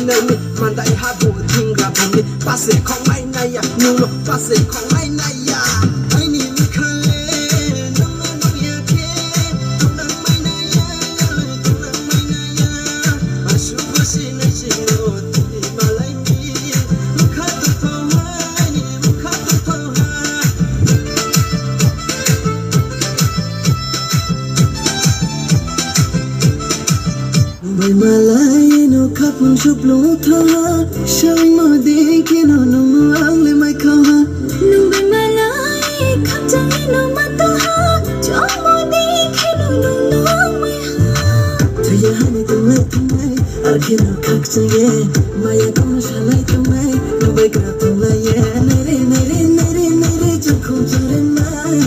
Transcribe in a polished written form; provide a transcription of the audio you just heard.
nơi mi man đại hát bộ thinh ra thằng mi passe không mai này ya nu lo passe không mai này ya ai ni mi khale nang nang ya ke tung nang mai na ya tung nang mai na ya asu basi na si lo ti malai mi mukha tu tho hai ni mukha tu tho hai Bay malay no kapun chuplo tha shawing mo dekhe no no ang le mai kha nung bay malay khap chang no mato ha chong mo dekhe no no nong mai ha thaya hani tumai arke no khak change maya kon shalai tumai no bay kra tumai ye nere nere nere nere chakhu chare mai